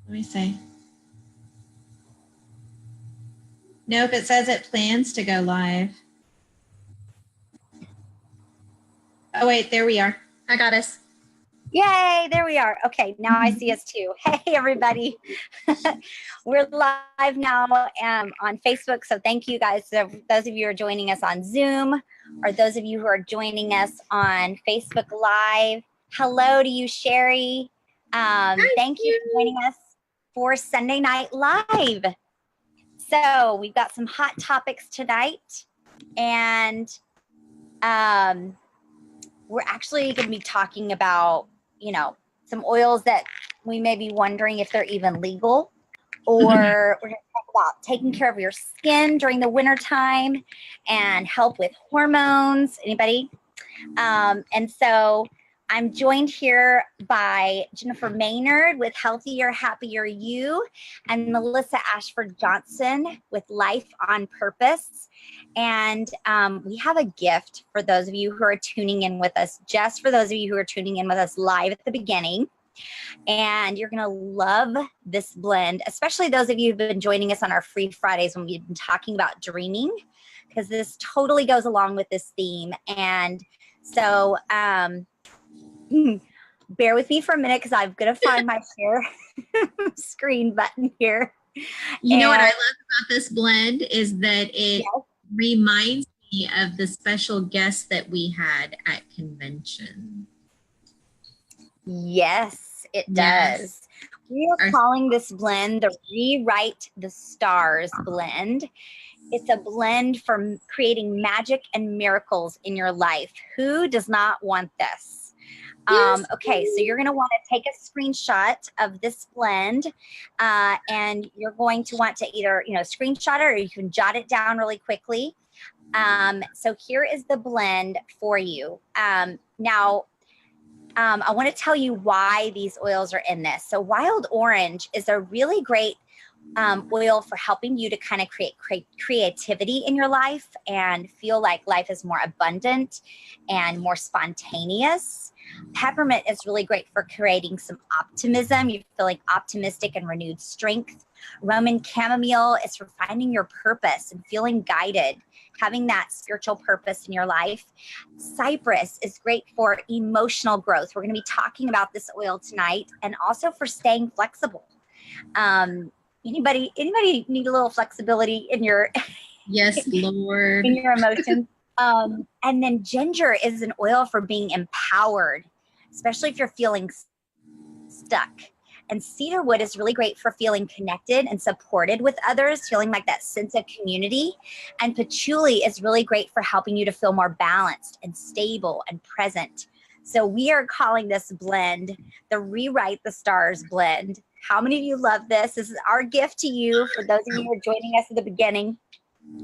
Let me see. Nope, it says it plans to go live. Oh, wait, there we are. I got us. Yay, there we are. Okay, now I see us too. Hey, everybody. We're live now on Facebook, so thank you guys. So those of you who are joining us on Zoom, or those of you who are joining us on Facebook Live, hello to you, Sherry. Thank you for joining us for Sunday Night Live. So we've got some hot topics tonight, and we're actually going to be talking about, you know, some oils that we may be wondering if they're even legal, or we're going to talk about taking care of your skin during the winter time and help with hormones. Anybody? And so I'm joined here by Jennifer Maynard with Healthier, Happier You, and Melissa Ashford Johnson with Life on Purpose. And we have a gift for those of you who are tuning in with us, just for those of you who are tuning in with us live at the beginning. And you're going to love this blend, especially those of you who've been joining us on our free Fridays when we've been talking about dreaming, because this totally goes along with this theme. And so, bear with me for a minute because I'm going to find my share screen button here. You know what I love about this blend is that it reminds me of the special guest that we had at convention. Yes, it does. We are calling this blend the Rewrite the Stars blend. It's a blend for creating magic and miracles in your life. Who does not want this? Okay, so you're going to want to take a screenshot of this blend, and you're going to want to either, screenshot it, or you can jot it down really quickly. So here is the blend for you. Now, I want to tell you why these oils are in this. So wild orange is a really great oil for helping you to kind of create creativity in your life and feel like life is more abundant and more spontaneous. Peppermint is really great for creating some optimism. You're feeling optimistic and renewed strength. Roman chamomile is for finding your purpose and feeling guided, having that spiritual purpose in your life. Cypress is great for emotional growth. We're going to be talking about this oil tonight, and also for staying flexible. Anybody need a little flexibility in your Lord, in your emotions? And then ginger is an oil for being empowered, especially if you're feeling stuck. And cedarwood is really great for feeling connected and supported with others, feeling like that sense of community. And patchouli is really great for helping you to feel more balanced and stable and present. So we are calling this blend the Rewrite the Stars blend. How many of you love this? This is our gift to you for those of you who are joining us at the beginning.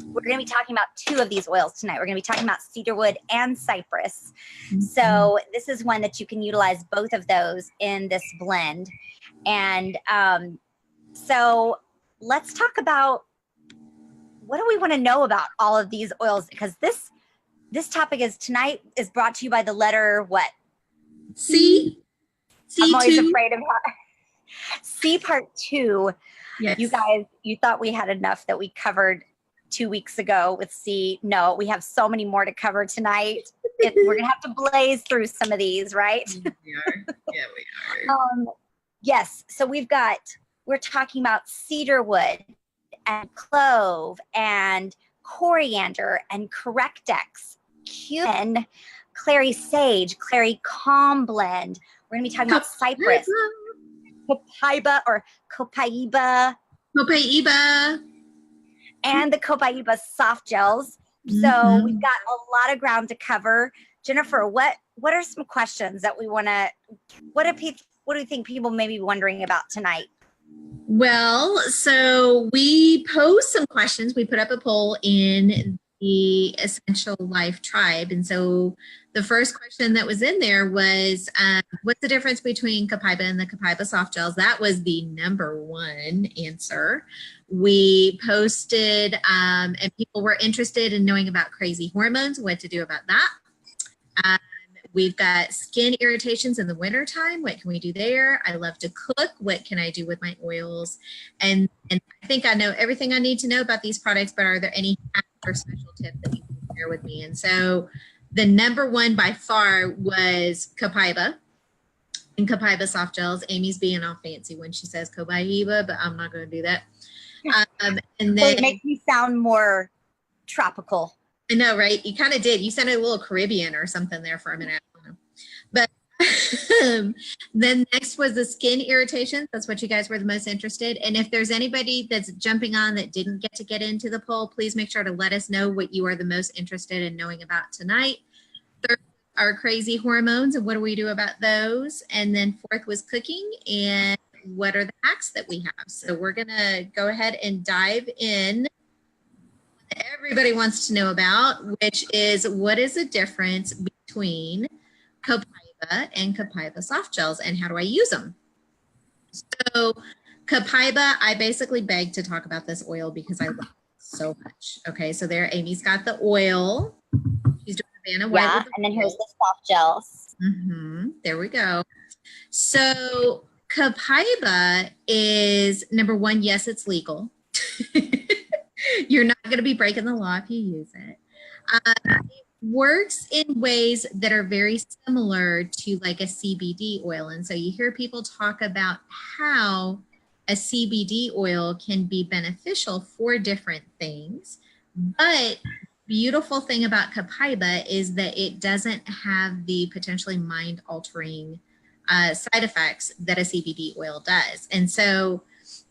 We're going to be talking about two of these oils tonight. We're going to be talking about cedarwood and cypress. So this is one that you can utilize both of those in this blend. And so let's talk about, what do we want to know about all of these oils? Because this topic tonight is brought to you by the letter what? C. I'm always afraid of C part 2. Yes. You guys, you thought we had enough that we covered 2 weeks ago with C. No, we have so many more to cover tonight. We're gonna have to blaze through some of these, right? We are. Yeah, we are. Yes. So we're talking about cedarwood and clove and coriander and correctex, cumin, Clary Sage, Clary Calm blend. We're gonna be talking about cypress, Copaiba or Copaiba. Copaiba. And the Copaiba soft gels. So we've got a lot of ground to cover. Jennifer, what are some questions that we want to, what do you think people may be wondering about tonight? Well, so we posed some questions. We put up a poll in the Essential Life Tribe. And so the first question that was in there was, what's the difference between Copaiba and the Copaiba soft gels? That was the #1 answer. We posted, and people were interested in knowing about crazy hormones, what to do about that. We've got skin irritations in the wintertime. What can we do there? I love to cook. What can I do with my oils? And I think I know everything I need to know about these products, but are there any hacks or special tips that you can share with me? And so the number one by far was Copaiba and Copaiba soft gels. Amy's being all fancy when she says Copaiba, but I'm not going to do that. And then well, it makes me sound more tropical. I know, right? You kind of did. You sounded a little Caribbean or something there for a minute. I don't know. But then next was the skin irritations. That's what you guys were the most interested. And if there's anybody that's jumping on that didn't get into the poll, please make sure to let us know what you are the most interested in knowing about tonight. Third, our crazy hormones and what do we do about those? And then fourth was cooking and what are the hacks that we have? So we're going to go ahead and dive in. Everybody wants to know about, which is what is the difference between Copaiba and Copaiba soft gels and how do I use them? So Copaiba, I basically beg to talk about this oil because I love it so much. Okay, so there Amy's got the oil. She's doing a Vanna White. Yeah, and then here's the soft gels. There we go. So Copaiba is number one, yes, it's legal. You're not going to be breaking the law if you use it. It works in ways that are very similar to like a CBD oil. And so you hear people talk about how a CBD oil can be beneficial for different things. But beautiful thing about Copaiba is that it doesn't have the potentially mind-altering side effects that a CBD oil does. And so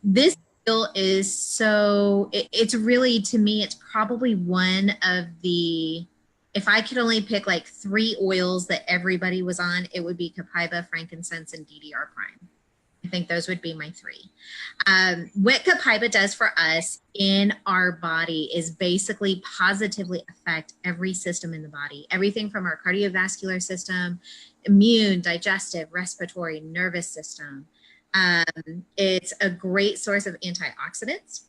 this oil is so, it's really, to me, it's probably one of the, if I could only pick like 3 oils that everybody was on, it would be Copaiba, frankincense, and DDR prime. I think those would be my 3. What Copaiba does for us in our body is basically positively affect every system in the body, everything from our cardiovascular system, immune, digestive, respiratory, nervous system. It's a great source of antioxidants.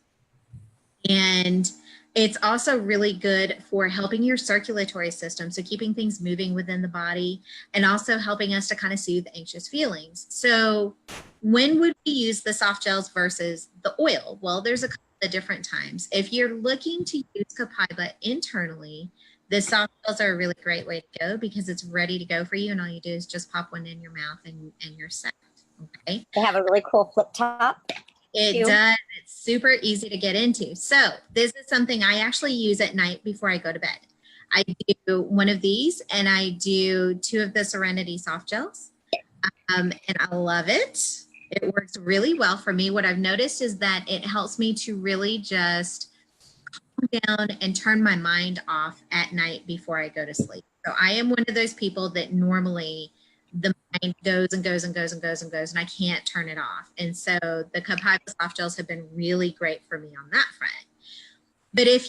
And it's also really good for helping your circulatory system, so keeping things moving within the body and also helping us to kind of soothe anxious feelings. So when would we use the soft gels versus the oil? Well, there's a couple of different times. If you're looking to use Copaiba internally, the soft gels are a really great way to go because it's ready to go for you and all you do is just pop one in your mouth and you're set. Okay. They have a really cool flip top. It does. It's super easy to get into. So this is something I actually use at night before I go to bed. I do one of these and I do 2 of the Serenity soft gels. And I love it. It works really well for me. What I've noticed is that it helps me to really just calm down and turn my mind off at night before I go to sleep. So I am one of those people that normally the mind goes and goes and goes and goes and goes, and I can't turn it off. And so the Copaiba soft gels have been really great for me on that front. But if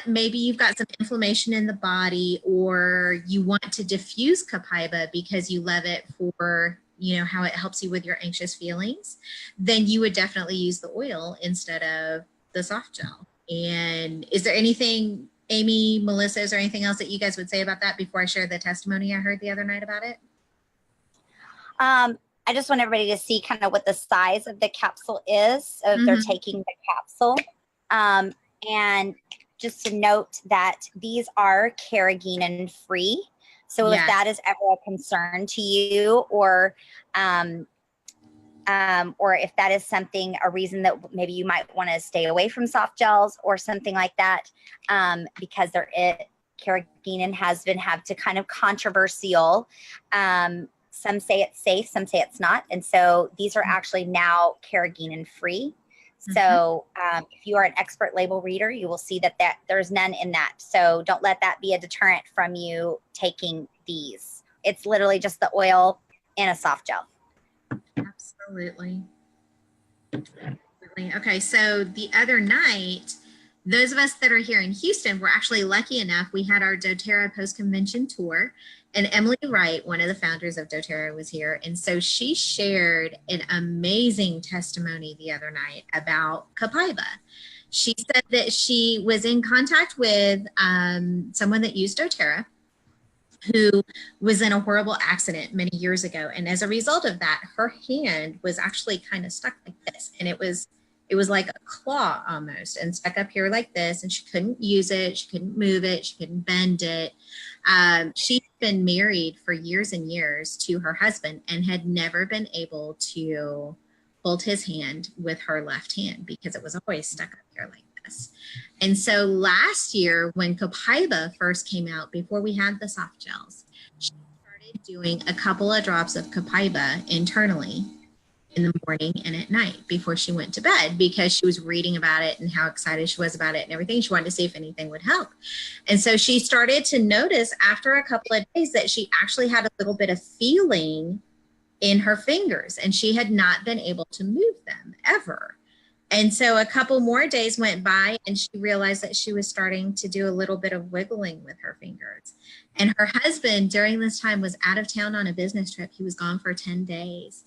maybe you've got some inflammation in the body or you want to diffuse Copaiba because you love it for, you know, how it helps you with your anxious feelings, then you would definitely use the oil instead of the soft gel. And is there anything, Amy, Melissa, is there anything else that you guys would say about that before I share the testimony I heard the other night about it? I just want everybody to see kind of what the size of the capsule is. So if they're taking the capsule. And just to note that these are carrageenan free. So if that is ever a concern to you or if that is something, a reason that maybe you might want to stay away from soft gels or something like that, because carrageenan has been to kind of controversial. Some say it's safe, some say it's not. And so these are actually now carrageenan free. So if you are an expert label reader, you will see that there's none in that. So don't let that be a deterrent from you taking these. It's literally just the oil in a soft gel. Absolutely. Okay, so the other night, those of us that are here in Houston were actually lucky enough. We had our doTERRA post-convention tour, and Emily Wright, one of the founders of doTERRA, was here. And so she shared an amazing testimony the other night about Copaiba. She said that she was in contact with someone that used doTERRA, who was in a horrible accident many years ago. And as a result of that, her hand was actually kind of stuck like this. And it was like a claw almost, and stuck up here like this. And she couldn't use it. She couldn't move it. She couldn't bend it. She'd been married for years and years to her husband and had never been able to hold his hand with her left hand because it was always stuck up here like this. And so last year, when Copaiba first came out, before we had the soft gels, she started doing a couple of drops of Copaiba internally in the morning and at night before she went to bed, because she was reading about it and how excited she was about it and everything. She wanted to see if anything would help. And so she started to notice after a couple of days that she actually had a little bit of feeling in her fingers, and she had not been able to move them ever. And so a couple more days went by and she realized that she was starting to do a little bit of wiggling with her fingers. And her husband during this time was out of town on a business trip. He was gone for 10 days.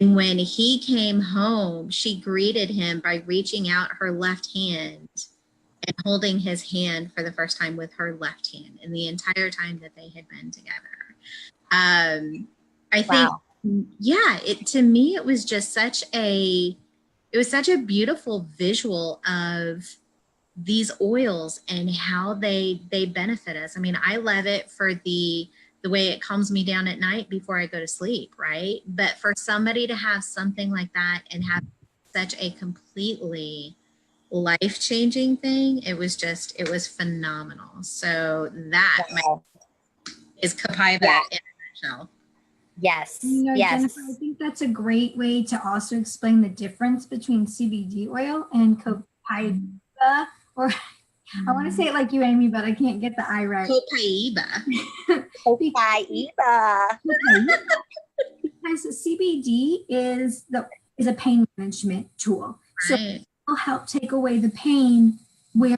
And when he came home, she greeted him by reaching out her left hand and holding his hand for the first time with her left hand in the entire time that they had been together. I think, yeah, to me, it was just such a beautiful visual of these oils and how they benefit us. I mean, I love it for the way it calms me down at night before I go to sleep, right? But for somebody to have something like that and have such a completely life-changing thing, it was phenomenal. So that is Copaiba in a nutshell. Yes. Yes. Jennifer, I think that's a great way to also explain the difference between CBD oil and Copaiba, or I want to say it like you, Amy, but I can't get the I right. Copaiba. Copaiba. Because CBD is a pain management tool. So it will help take away the pain where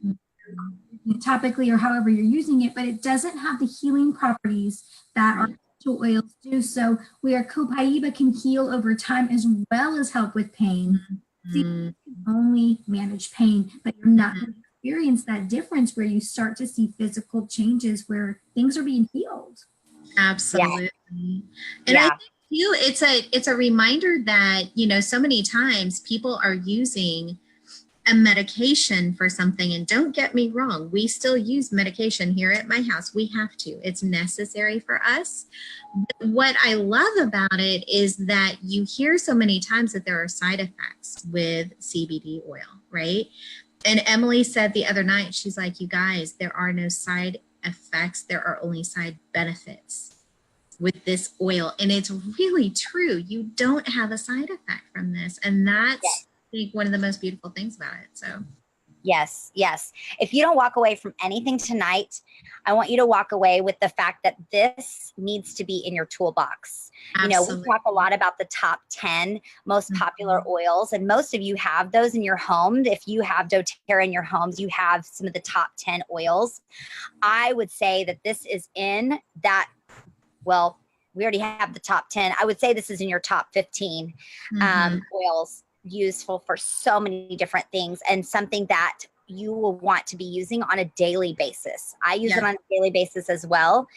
topically or however you're using it, but it doesn't have the healing properties that our oils do. So where Copaiba can heal over time as well as help with pain, CBD can only manage pain, but you're not going to experience that difference where you start to see physical changes where things are being healed. Absolutely. And I think too, it's a reminder that, so many times people are using a medication for something, and don't get me wrong, we still use medication here at my house. We have to. It's necessary for us. But what I love about it is that you hear so many times that there are side effects with CBD oil, right? And Emily said the other night, she's like, you guys, there are no side effects. There are only side benefits with this oil. And it's really true. You don't have a side effect from this. And that's I think one of the most beautiful things about it. So yes. If you don't walk away from anything tonight, I want you to walk away with the fact that this needs to be in your toolbox. Absolutely. We talk a lot about the top 10 most popular oils, and most of you have those in your home. If you have doTERRA in your homes, you have some of the top 10 oils. I would say that this is in that, well, we already have the top 10. I would say this is in your top 15 oils, useful for so many different things, and something that you will want to be using on a daily basis. I use it on a daily basis as well.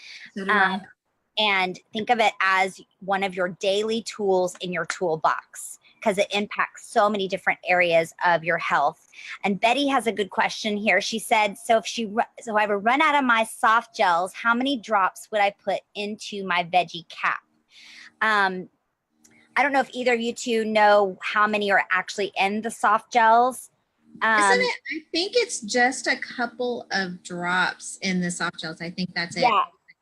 And think of it as one of your daily tools in your toolbox, because it impacts so many different areas of your health. And Betty has a good question here. She said, so if I would run out of my soft gels, how many drops would I put into my veggie cap? I don't know if either of you two know how many are actually in the soft gels. Isn't it? I think it's just a couple of drops in the soft gels. I think that's it.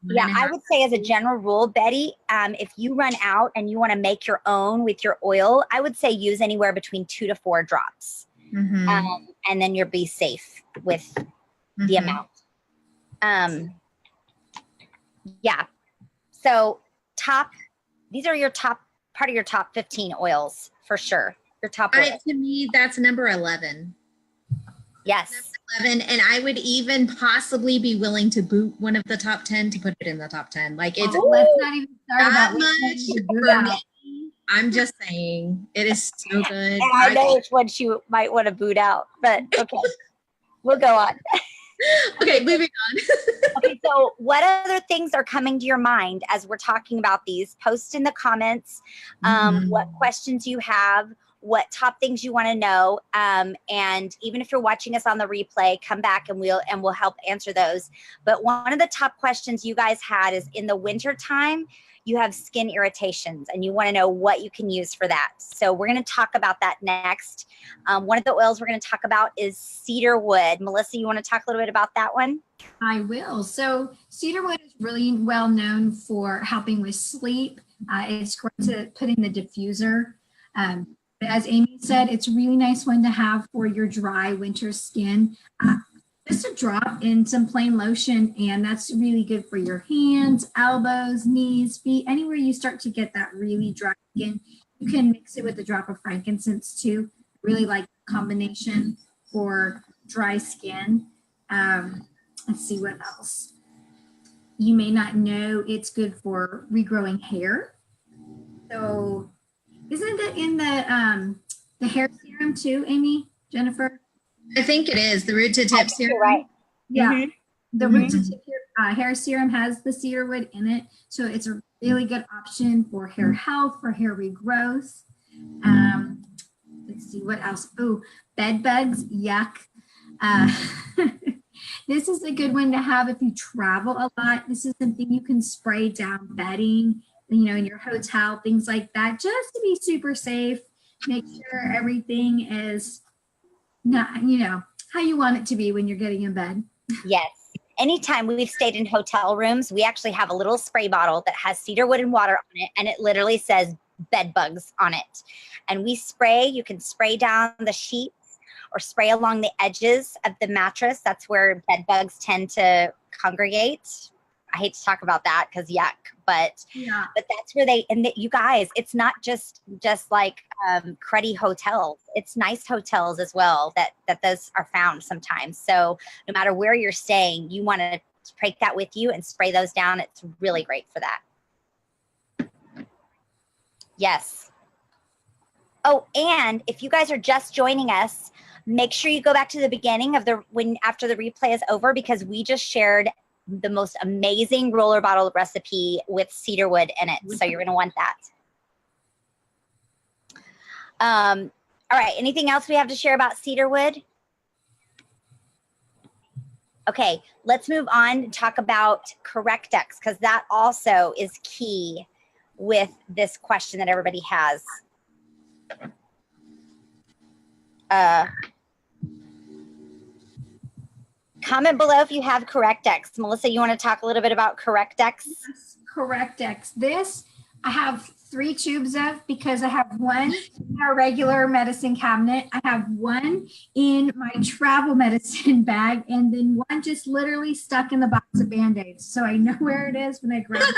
Yeah, I would say as a general rule, Betty, if you run out and you want to make your own with your oil, I would say use anywhere between 2 to 4 drops. And then you'll be safe with the amount. So these are your part of your top 15 oils for sure. Your top oils. To me, that's number 11. Yes. Number 11. And I would even possibly be willing to boot one of the top 10 to put it in the top 10. Like it's let's not even start about much. I'm just saying it is so good. And I know which one you might want to boot out, but okay. We'll go on. Okay, moving on. Okay, so what other things are coming to your mind as we're talking about these? Post in the comments what questions you have, what top things you want to know, and even if you're watching us on the replay, come back and we'll help answer those. But one of the top questions you guys had is, in the winter time, you have skin irritations and you want to know what you can use for that. So we're going to talk about that next. One of the oils we're going to talk about is cedarwood. Melissa, you want to talk a little bit about that one? I will. So cedarwood is really well known for helping with sleep. It's great to put in the diffuser. As Amy said, it's a really nice one to have for your dry winter skin. Just a drop in some plain lotion, and that's really good for your hands, elbows, knees, feet, anywhere you start to get that really dry skin. You can mix it with a drop of frankincense too. Really like the combination for dry skin. Let's see what else. You may not know it's good for regrowing hair. So isn't it in the hair serum too, Amy, Jennifer? I think it is the root to tip serum. Right. Yeah. The root to tip hair serum has the cedarwood in it. So it's a really good option for hair health, for hair regrowth. Let's see what else. Oh, bed bugs. Yuck. This is a good one to have if you travel a lot. This is something you can spray down bedding, you know, in your hotel, things like that, just to be super safe. Make sure everything is not, you know, how you want it to be when you're getting in bed. Yes. Anytime we've stayed in hotel rooms, we actually have a little spray bottle that has cedarwood and water on it, and it literally says bed bugs on it. And we spray, you can spray down the sheets or spray along the edges of the mattress. That's where bed bugs tend to congregate. I hate to talk about that because yuck, but that's where you guys, it's not just like cruddy hotels. It's nice hotels as well that those are found sometimes. So no matter where you're staying, you want to take that with you and spray those down. It's really great for that. Yes. Oh, and if you guys are just joining us, make sure you go back to the beginning of after the replay is over, because we just shared the most amazing roller bottle recipe with cedarwood in it. So you're going to want that. All right. Anything else we have to share about cedarwood? Okay, let's move on and talk about Correct-X, because that also is key with this question that everybody has. Comment below if you have Correct-X. Melissa, you want to talk a little bit about Correct-X? Yes, Correct-X. This I have 3 tubes of, because I have one in our regular medicine cabinet. I have one in my travel medicine bag, and then one just literally stuck in the box of Band-Aids. So I know where it is when I grab it.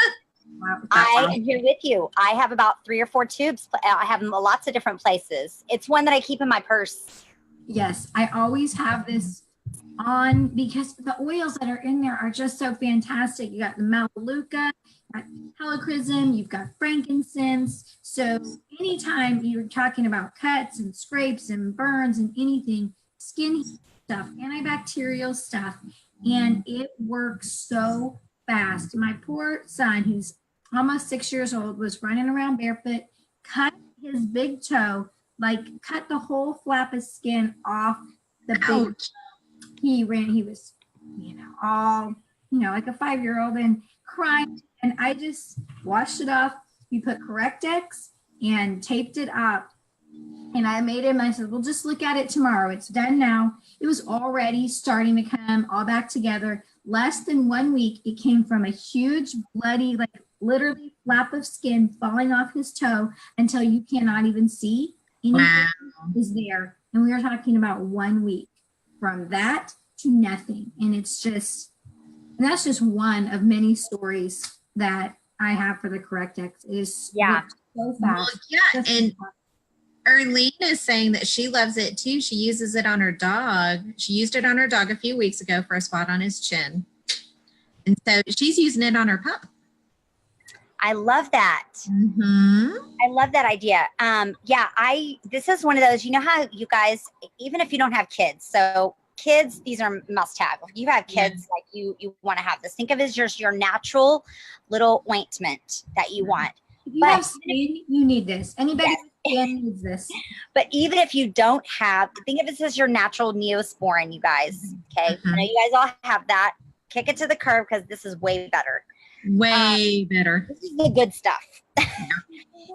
I am here with you. I have about 3 or 4 tubes. I have them lots of different places. It's one that I keep in my purse. Yes, I always have this on because the oils that are in there are just so fantastic. You got the Melaleuca, you've got helichrysum, you've got frankincense. So anytime you're talking about cuts and scrapes and burns and anything, skin stuff, antibacterial stuff, and it works so fast. My poor son, who's almost 6 years old, was running around barefoot, cut his big toe, like cut the whole flap of skin off the big. He was, you know, all, you know, like a 5-year-old and crying. And I just washed it off. We put Correct-X and taped it up. And I made him, I said, well, just look at it tomorrow. It's done now. It was already starting to come all back together. Less than 1 week, it came from a huge, bloody, like literally flap of skin falling off his toe until you cannot even see anything is there. And we were talking about 1 week. From that to nothing. And it's just, and that's just one of many stories that I have for the Correct-X. It is so fast. Well, yeah, and Erlene is saying that she loves it too. She uses it on her dog. She used it on her dog a few weeks ago for a spot on his chin. And so she's using it on her pup. I love that. Mm-hmm. I love that idea. Yeah, this is one of those, you know how you guys, even if you don't have kids, so kids, these are must have. If you have kids, like you want to have this. Think of it as just your natural little ointment that you want. If you have skin, you need this. Anybody with skin needs this. But even if you don't have, think of it as your natural Neosporin, you guys. Okay. I know you guys all have that. Kick it to the curb because this is way better. Way better. This is the good stuff.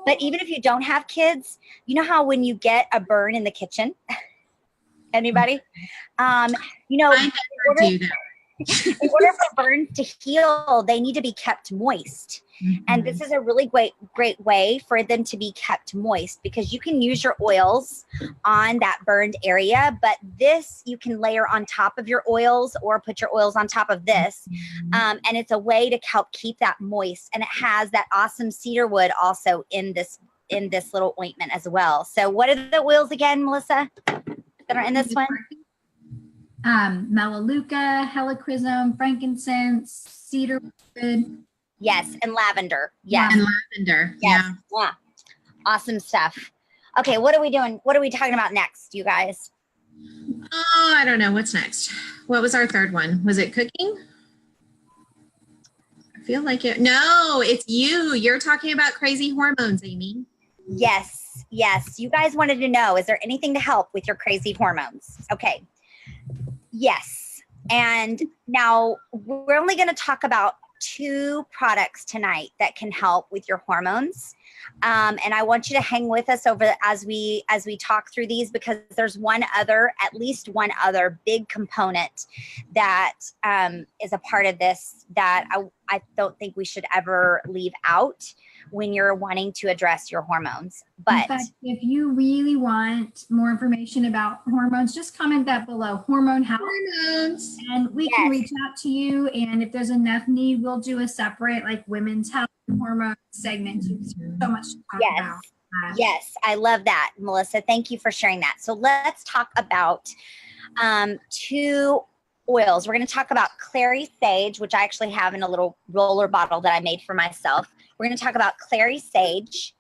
But even if you don't have kids, you know how when you get a burn in the kitchen, anybody? You know, in order for burns to heal, they need to be kept moist. And this is a really great way for them to be kept moist, because you can use your oils on that burned area, but this you can layer on top of your oils or put your oils on top of this. And it's a way to help keep that moist. And it has that awesome cedarwood also in this little ointment as well. So what are the oils again, Melissa, that are in this one? Melaleuca, helichrysum, frankincense, cedarwood. Yes, and lavender. Yes. And lavender. Yes. Yeah. Awesome stuff. Okay, what are we doing? What are we talking about next, you guys? Oh, I don't know. What's next? What was our third one? Was it cooking? I feel like it. No, it's you. You're talking about crazy hormones, Amy. Yes. Yes. You guys wanted to know, is there anything to help with your crazy hormones? Okay. Yes. And now we're only going to talk about 2 products tonight that can help with your hormones. And I want you to hang with us over as we talk through these, because there's at least one other big component that is a part of this that I don't think we should ever leave out when you're wanting to address your hormones. But in fact, if you really want more information about hormones, just comment that below, hormone health. Hormones. And we can reach out to you. And if there's enough need, we'll do a separate like women's health and hormone segment. There's so much to talk about. Yes, I love that, Melissa. Thank you for sharing that. So let's talk about 2 oils. We're going to talk about Clary Sage, which I actually have in a little roller bottle that I made for myself. We're going to talk about Clary Sage,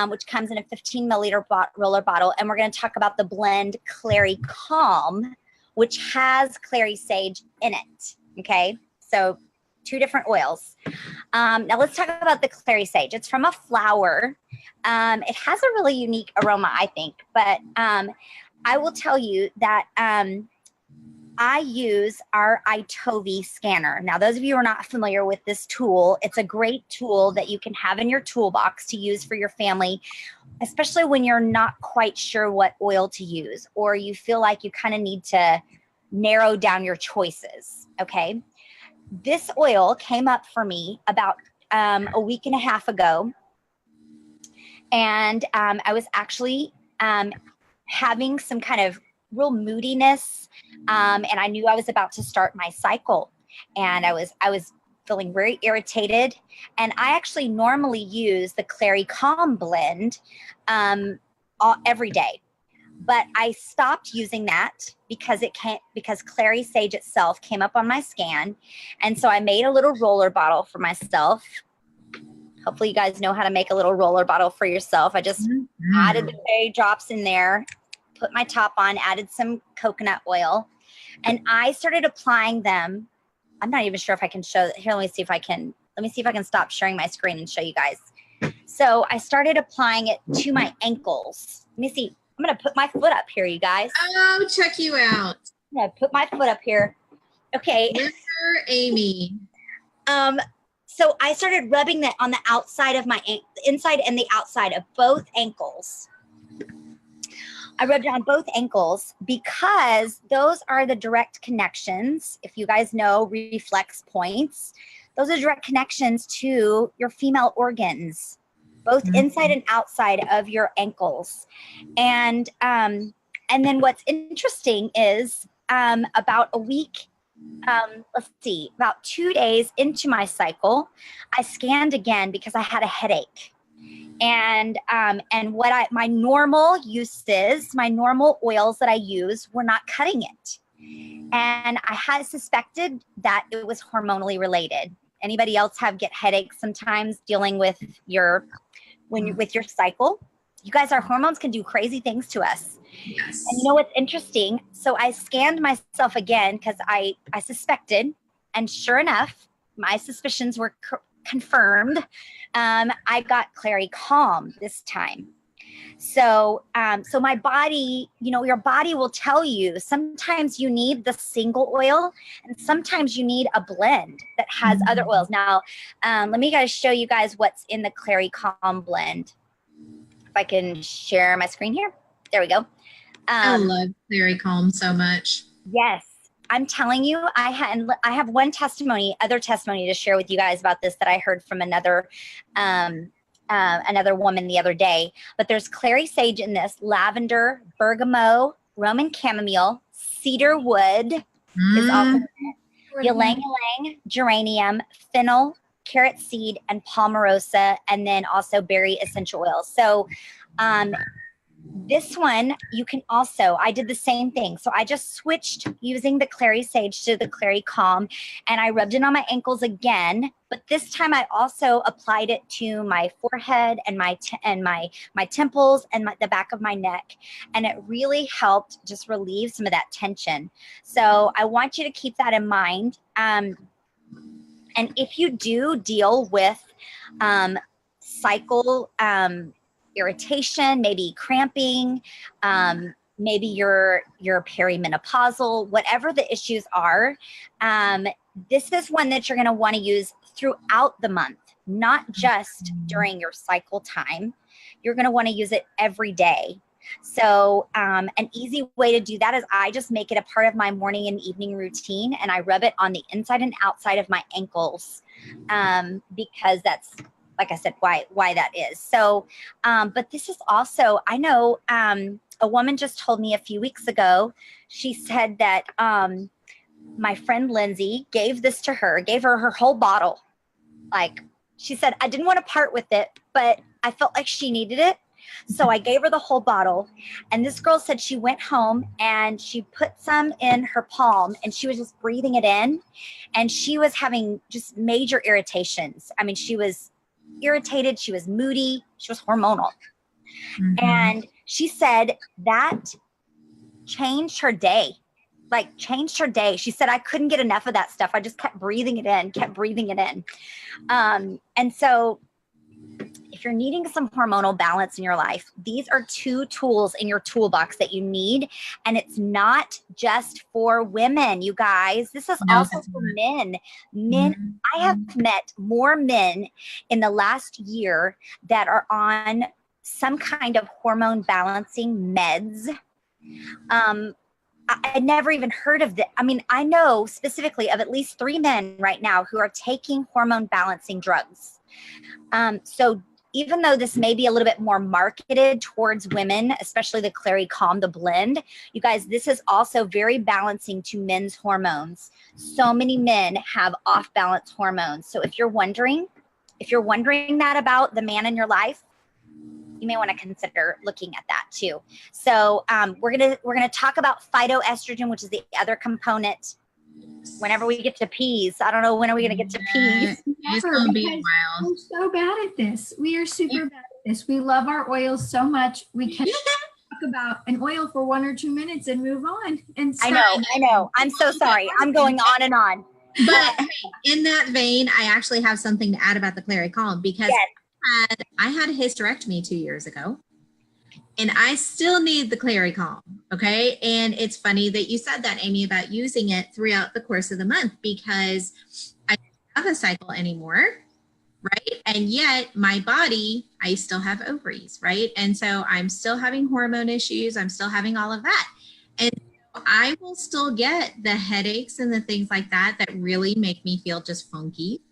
which comes in a 15 milliliter roller bottle. And we're going to talk about the blend Clary Calm, which has Clary Sage in it. Okay, so 2 different oils. Now let's talk about the Clary Sage. It's from a flower. It has a really unique aroma, I think. But I will tell you that I use our iTovi scanner. Now, those of you who are not familiar with this tool, it's a great tool that you can have in your toolbox to use for your family, especially when you're not quite sure what oil to use, or you feel like you kind of need to narrow down your choices, okay? This oil came up for me about a week and a half ago, and I was actually having some kind of real moodiness, and I knew I was about to start my cycle, and I was feeling very irritated. And I actually normally use the Clary Calm blend every day, but I stopped using that because Clary Sage itself came up on my scan, and so I made a little roller bottle for myself. Hopefully, you guys know how to make a little roller bottle for yourself. I just added the berry drops in there, put my top on, added some coconut oil, and I started applying them. I'm not even sure if I can show here. Let me see if I can stop sharing my screen and show you guys. So I started applying it to my ankles. Let me see. I'm going to put my foot up here, you guys. Oh, check you out. I'm going to put my foot up here. Okay. Mr. Amy. So I started rubbing that on the outside of my inside and the outside of both ankles. I rubbed it on both ankles because those are the direct connections. If you guys know reflex points, those are direct connections to your female organs, both inside and outside of your ankles. And then what's interesting is about a week, about 2 days into my cycle, I scanned again because I had a headache. And what my normal uses, my normal oils that I use were not cutting it. And I had suspected that it was hormonally related. Anybody else get headaches sometimes dealing with your cycle? You guys, our hormones can do crazy things to us. Yes. And you know what's interesting? So I scanned myself again because I suspected, and sure enough, my suspicions were confirmed. I got Clary Calm this time. So, so my body, you know, your body will tell you sometimes you need the single oil and sometimes you need a blend that has other oils. Now, let me show you guys what's in the Clary Calm blend. If I can share my screen here. There we go. I love Clary Calm so much. Yes. I'm telling you, I have one other testimony to share with you guys about this that I heard from another woman the other day. But there's Clary Sage in this, lavender, bergamot, Roman chamomile, cedarwood is also in it, ylang ylang, geranium, fennel, carrot seed, and palmarosa, and then also berry essential oils. So this one, you can also, I did the same thing. So I just switched using the Clary Sage to the Clary Calm, and I rubbed it on my ankles again. But this time I also applied it to my forehead and my temples and the back of my neck. And it really helped just relieve some of that tension. So I want you to keep that in mind. And if you do deal with cycle irritation, maybe cramping, maybe you're perimenopausal, whatever the issues are, this is one that you're going to want to use throughout the month, not just during your cycle time. You're going to want to use it every day. So an easy way to do that is I just make it a part of my morning and evening routine, and I rub it on the inside and outside of my ankles, because that's, like I said, why that is. So, but this is also, I know a woman just told me a few weeks ago, she said that my friend Lindsay gave her whole bottle. Like, she said, I didn't want to part with it, but I felt like she needed it. So I gave her the whole bottle. And this girl said she went home and she put some in her palm and she was just breathing it in. And she was having just major irritations. I mean, she was irritated. She was moody. She was hormonal. And she said that changed her day. Like, changed her day. She said, I couldn't get enough of that stuff. I just kept breathing it in, and so if you're needing some hormonal balance in your life, these are 2 tools in your toolbox that you need. And it's not just for women, you guys. This is also for men. I have met more men in the last year that are on some kind of hormone balancing meds. I never even heard of that. I mean, I know specifically of at least 3 men right now who are taking hormone balancing drugs. So even though this may be a little bit more marketed towards women, especially the Clary Calm, the blend, you guys, this is also very balancing to men's hormones. So many men have off balance hormones. So if you're wondering that about the man in your life, you may want to consider looking at that too. So we're gonna talk about phytoestrogen, which is the other component. Whenever we get to peas, I don't know, when are we going to get to peas? It's going to be a while. We're so bad at this. We are super bad at this. We love our oils so much. We can talk about an oil for 1 or 2 minutes and move on. And I know. I'm so sorry. I'm going on and on. But in that vein, I actually have something to add about the Clary Calm, because I had a hysterectomy 2 years ago. And I still need the Clary Calm, okay? And it's funny that you said that, Amy, about using it throughout the course of the month, because I don't have a cycle anymore, right? And yet my body, I still have ovaries, right? And so I'm still having hormone issues. I'm still having all of that. And I will still get the headaches and the things like that that really make me feel just funky.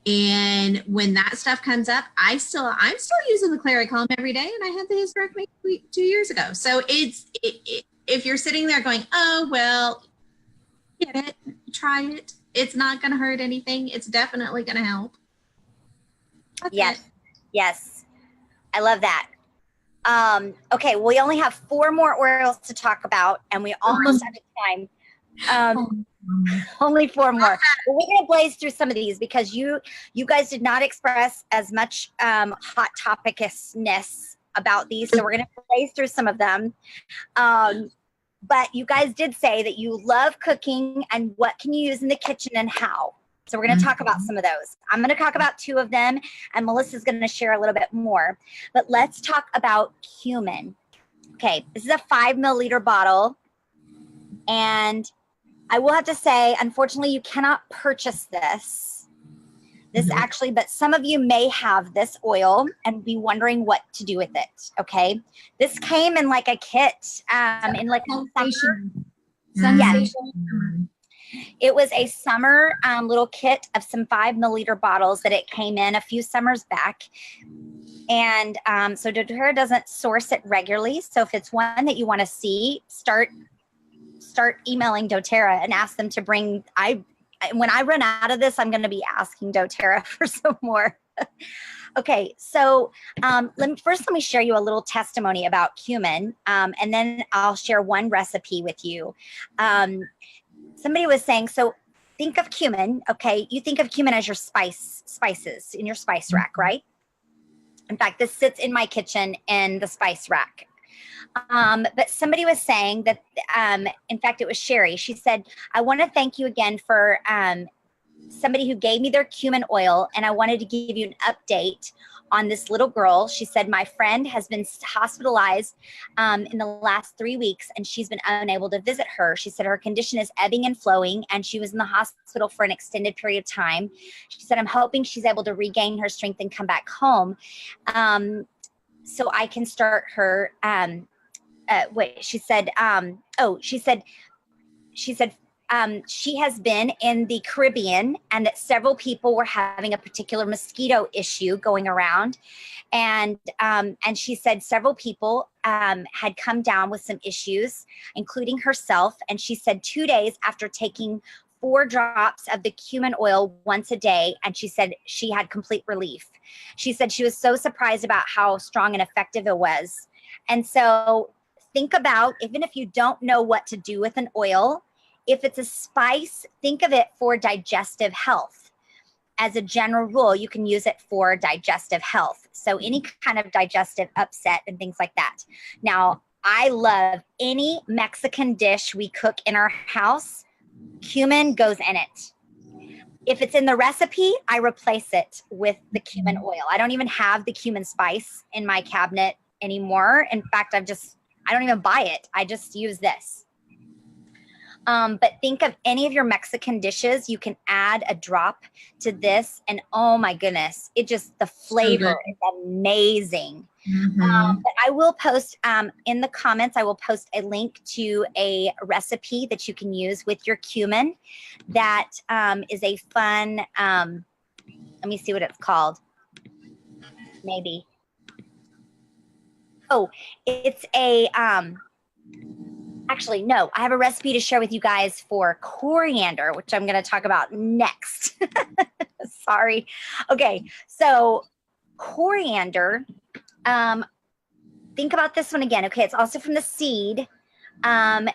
And when that stuff comes up, I'm still using the Clary Calm every day, and I had the hysterectomy 2 years ago. So if you're sitting there going, oh, well, get it, try it. It's not going to hurt anything. It's definitely going to help. Yes. I love that. Okay, we only have 4 more oils to talk about, and we almost out of time. Only 4 more. Well, we're going to blaze through some of these because you guys did not express as much hot topicness about these, so we're going to blaze through some of them. But you guys did say that you love cooking, and what can you use in the kitchen and how? So we're going to talk about some of those. I'm going to talk about 2 of them, and Melissa's going to share a little bit more. But let's talk about cumin. Okay, this is a 5 milliliter bottle, and I will have to say, unfortunately, you cannot purchase this. Actually, but some of you may have this oil and be wondering what to do with it. Okay, this came in like a kit, in like Sensation. It was a summer little kit of some 5 milliliter bottles that it came in a few summers back. And so doTERRA doesn't source it regularly. So if it's one that you want to see, start emailing doTERRA and ask them to bring. When I run out of this, I'm going to be asking doTERRA for some more. Okay, so let me share you a little testimony about cumin, and then I'll share one recipe with you. Somebody was saying, so think of cumin, okay? You think of cumin as your spices in your spice rack, right? In fact, this sits in my kitchen in the spice rack. But somebody was saying that, in fact, it was Sherry. She said, I want to thank you again for somebody who gave me their cumin oil, and I wanted to give you an update on this little girl. She said, my friend has been hospitalized in the last 3 weeks, and she's been unable to visit her. She said her condition is ebbing and flowing, and she was in the hospital for an extended period of time. She said, I'm hoping she's able to regain her strength and come back home, so I can start her. She said she has been in the Caribbean, and that several people were having a particular mosquito issue going around. And she said several people had come down with some issues, including herself. And she said 2 days after taking 4 drops of the cumin oil once a day, and she said she had complete relief. She said she was so surprised about how strong and effective it was. And so think about, even if you don't know what to do with an oil, if it's a spice, think of it for digestive health. As a general rule, you can use it for digestive health. So any kind of digestive upset and things like that. Now, I love any Mexican dish we cook in our house, cumin goes in it. If it's in the recipe, I replace it with the cumin oil. I don't even have the cumin spice in my cabinet anymore. In fact, I don't even buy it. I just use this. But think of any of your Mexican dishes. You can add a drop to this, and oh my goodness, the flavor is amazing. But I will post in the comments, I will post a link to a recipe that you can use with your cumin. That is a fun, let me see what it's called. Maybe. Oh, it's a, actually, no, I have a recipe to share with you guys for coriander, which I'm going to talk about next. Sorry. Okay, so coriander, think about this one again. Okay, it's also from the seed.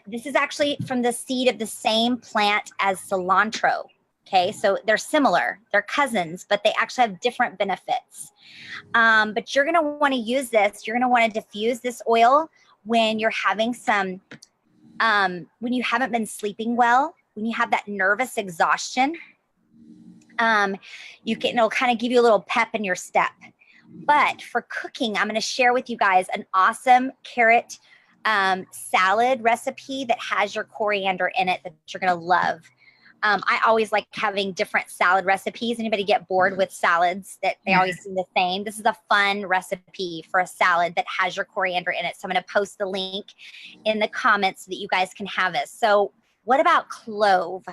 This is actually from the seed of the same plant as cilantro. Okay, so they're similar. They're cousins, but they actually have different benefits. But you're going to want to use this. You're going to want to diffuse this oil when you're having some, when you haven't been sleeping well, when you have that nervous exhaustion. It'll kind of give you a little pep in your step. But for cooking, I'm going to share with you guys an awesome carrot salad recipe that has your coriander in it that you're going to love. I always like having different salad recipes. Anybody get bored with salads that they always seem the same? This is a fun recipe for a salad that has your coriander in it. So I'm going to post the link in the comments so that you guys can have this. So what about clove?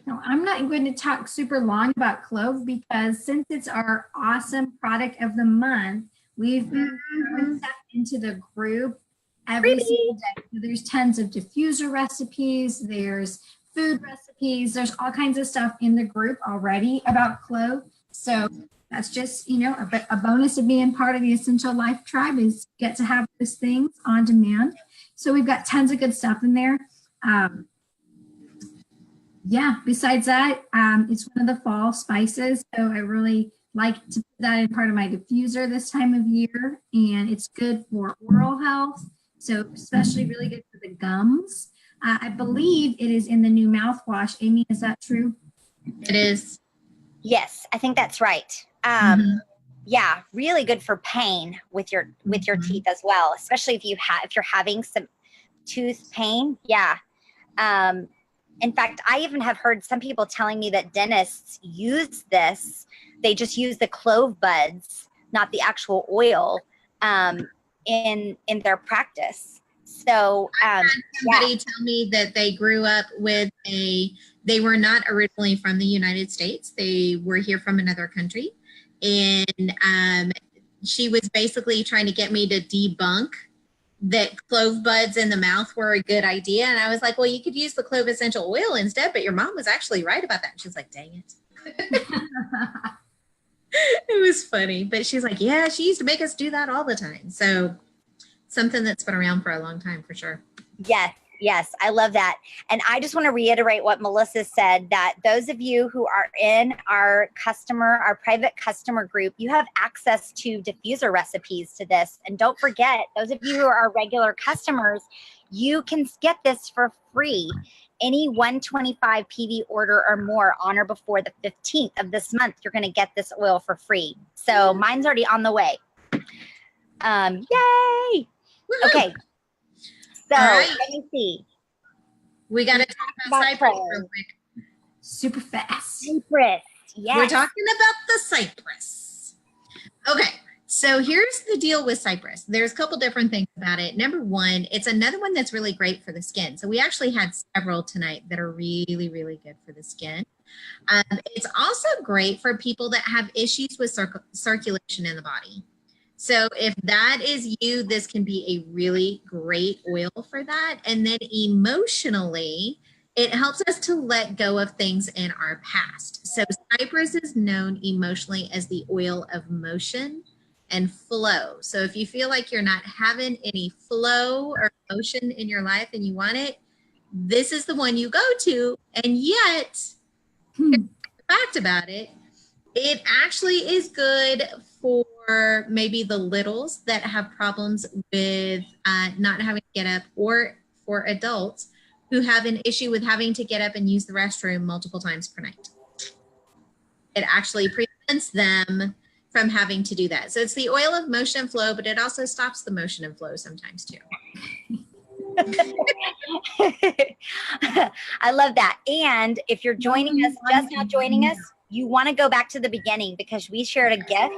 No, I'm not going to talk super long about clove because since it's our awesome product of the month, we've been throwing stuff into the group every single day. There's tons of diffuser recipes. There's food recipes. There's all kinds of stuff in the group already about clove. So that's just, a bonus of being part of the Essential Life Tribe is get to have those things on demand. So we've got tons of good stuff in there. Besides that, it's one of the fall spices. So I really like to put that in part of my diffuser this time of year, and it's good for oral health. So especially really good for the gums. I believe it is in the new mouthwash. Amy, is that true? It is. Yes, I think that's right. Yeah, really good for pain with your teeth as well, especially if you're having some tooth pain. Yeah. In fact, I even have heard some people telling me that dentists use this. They just use the clove buds, not the actual oil, in their practice. So I had somebody tell me that they grew up with they were not originally from the United States. They were here from another country. And she was basically trying to get me to debunk that clove buds in the mouth were a good idea. And I was like, well, you could use the clove essential oil instead, but your mom was actually right about that. She was like, dang it. It was funny. But she's like, yeah, she used to make us do that all the time. So something that's been around for a long time for sure. Yes, I love that. And I just want to reiterate what Melissa said, that those of you who are in our private customer group, you have access to diffuser recipes to this. And don't forget, those of you who are regular customers, you can get this for free. Any 125 PV order or more on or before the 15th of this month, you're going to get this oil for free. So mine's already on the way. Yay! Okay. So right. Let me see. We got to talk about Cypress real quick. Super fast. Cypress. Yes. We're talking about the Cypress. Okay. So here's the deal with Cypress. There's a couple different things about it. Number one, it's another one that's really great for the skin. So we actually had several tonight that are really, really good for the skin. It's also great for people that have issues with circulation in the body. So if that is you, this can be a really great oil for that. And then emotionally, it helps us to let go of things in our past. So Cypress is known emotionally as the oil of motion and flow. So if you feel like you're not having any flow or motion in your life and you want it, this is the one you go to. And yet, the fact about it, it actually is good for maybe the littles that have problems with not having to get up, or for adults who have an issue with having to get up and use the restroom multiple times per night. It actually prevents them from having to do that. So it's the oil of motion and flow, but it also stops the motion and flow sometimes too. I love that. And if you're joining us, just now joining us, you want to go back to the beginning, because we shared a gift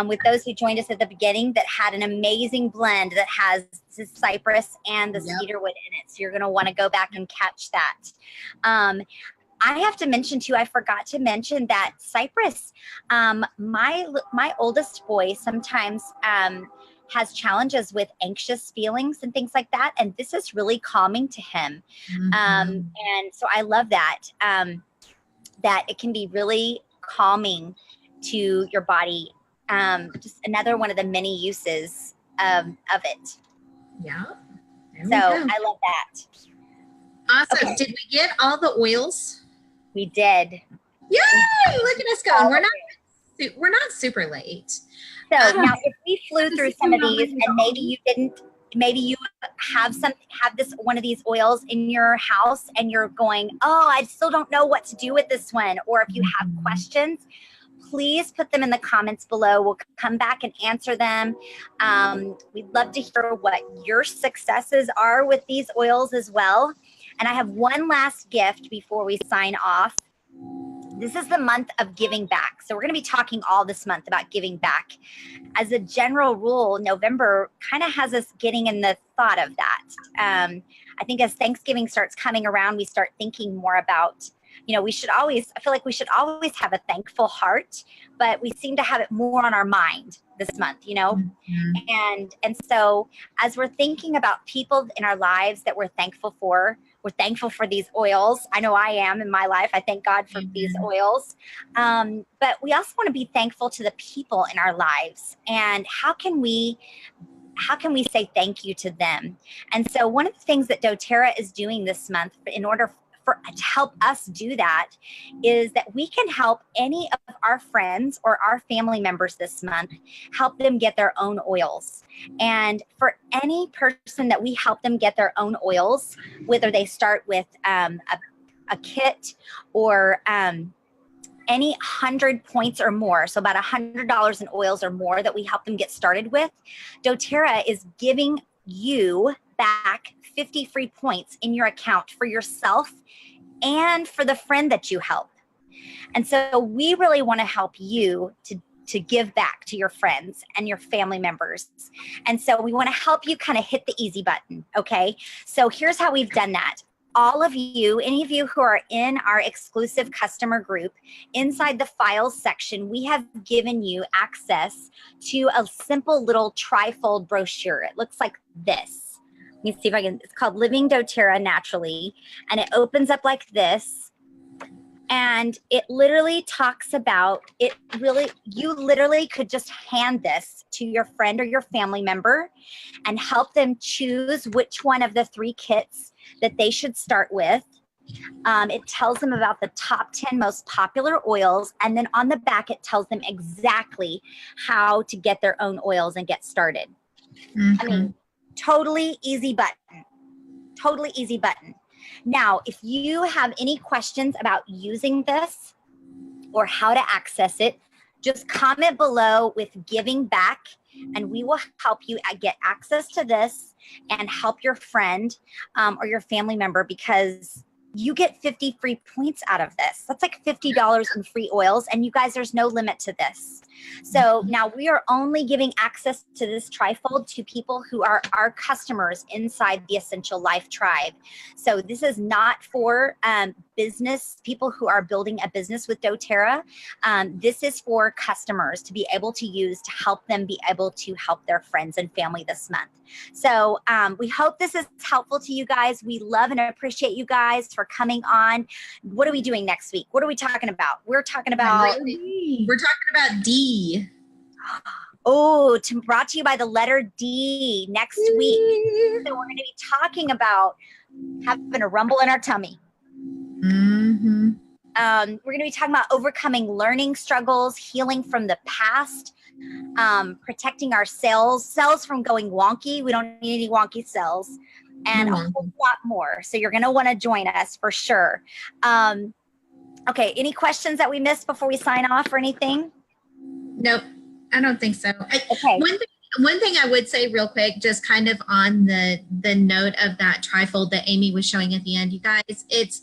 with those who joined us at the beginning that had an amazing blend that has the Cypress and the Cedarwood in it. So you're going to want to go back and catch that. I have to mention too, I forgot to mention that Cypress, my oldest boy sometimes has challenges with anxious feelings and things like that. And this is really calming to him. And so I love that, that it can be really calming to your body. Just another one of the many uses of it. Yeah. So I love that. Awesome. Okay. Did we get all the oils? We did. Yay! Look at us going. We're not super late. So now if we flew through some of these and maybe you didn't, maybe you have one of these oils in your house and you're going, oh, I still don't know what to do with this one. Or if you have questions, please put them in the comments below. We'll come back and answer them. We'd love to hear what your successes are with these oils as well. And I have one last gift before we sign off. This is the month of giving back. So we're going to be talking all this month about giving back. As a general rule, November kind of has us getting in the thought of that. I think as Thanksgiving starts coming around, we start thinking more about, I feel like we should always have a thankful heart, but we seem to have it more on our mind this month, And so as we're thinking about people in our lives that we're thankful for these oils. I know I am in my life. I thank God for these oils. But we also want to be thankful to the people in our lives. And how can we say thank you to them? And so one of the things that doTERRA is doing this month in order to help us do that is that we can help any of our friends or our family members this month, help them get their own oils. And for any person that we help them get their own oils, whether they start with a kit or any 100 points or more, so about $100 in oils or more that we help them get started with, doTERRA is giving you back 50 free points in your account for yourself and for the friend that you help. And so we really want to help you to give back to your friends and your family members. And so we want to help you kind of hit the easy button, okay? So here's how we've done that. All of you, any of you who are in our exclusive customer group, inside the files section, we have given you access to a simple little trifold brochure. It looks like this. Let me see if I can, it's called Living doTERRA Naturally. And it opens up like this. And it literally talks about, you literally could just hand this to your friend or your family member and help them choose which one of the 3 kits that they should start with. It tells them about the top 10 most popular oils. And then on the back, it tells them exactly how to get their own oils and get started. I mean, totally easy button. Totally easy button. Now, if you have any questions about using this or how to access it, just comment below with giving back and we will help you get access to this and help your friend or your family member, because you get 50 free points out of this. That's like $50 in free oils. And you guys, there's no limit to this. So now we are only giving access to this trifold to people who are our customers inside the Essential Life Tribe. So this is not for business, people who are building a business with doTERRA. This is for customers to be able to use to help them be able to help their friends and family this month. So we hope this is helpful to you guys. We love and appreciate you guys for coming on. What are we doing next week? What are we talking about? We're talking about D. Oh, brought to you by the letter D next week. So we're going to be talking about having a rumble in our tummy. We're going to be talking about overcoming learning struggles, healing from the past, protecting our cells from going wonky. We don't need any wonky cells, and a whole lot more. So you're going to want to join us for sure. Okay, any questions that we missed before we sign off or anything? Nope, I don't think so. Okay. One thing I would say real quick, just kind of on the note of that trifold that Amy was showing at the end, you guys, it's,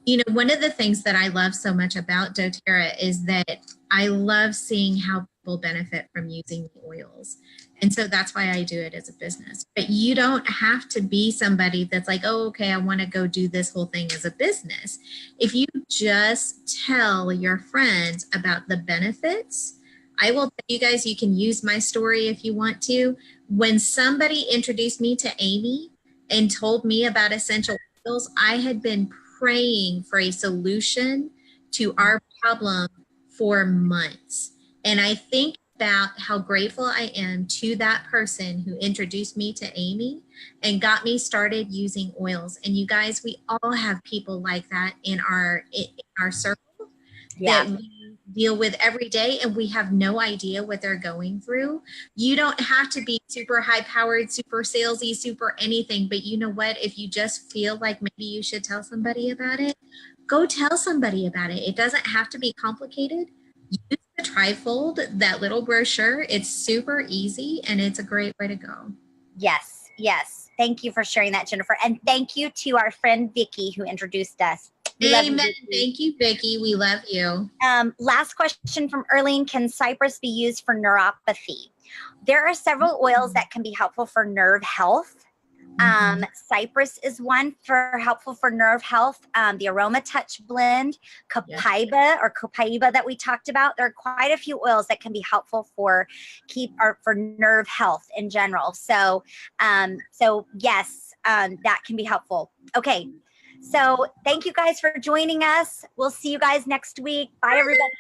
you know, one of the things that I love so much about doTERRA is that I love seeing how people benefit from using the oils. And so that's why I do it as a business. But you don't have to be somebody that's like, oh, okay, I want to go do this whole thing as a business. If you just tell your friends about the benefits, I will tell you guys, you can use my story if you want to. When somebody introduced me to Amy and told me about essential oils, I had been praying for a solution to our problem for months. And I think about how grateful I am to that person who introduced me to Amy and got me started using oils. And you guys, we all have people like that in our circle that we deal with every day, and we have no idea what they're going through. You don't have to be super high powered, super salesy, super anything, but you know what? If you just feel like maybe you should tell somebody about it, go tell somebody about it. It doesn't have to be complicated. Use the trifold, that little brochure. It's super easy and it's a great way to go. Yes, yes. Thank you for sharing that, Jennifer. And thank you to our friend Vicki who introduced us. Amen. Thank you, Vicki. We love you. Last question from Erlene. Can Cypress be used for neuropathy? There are several oils that can be helpful for nerve health. Cypress is one for helpful for nerve health. The Aroma Touch blend, Copaiba that we talked about. There are quite a few oils that can be helpful for nerve health in general. So, yes, that can be helpful. Okay. So thank you guys for joining us. We'll see you guys next week. Bye, everybody.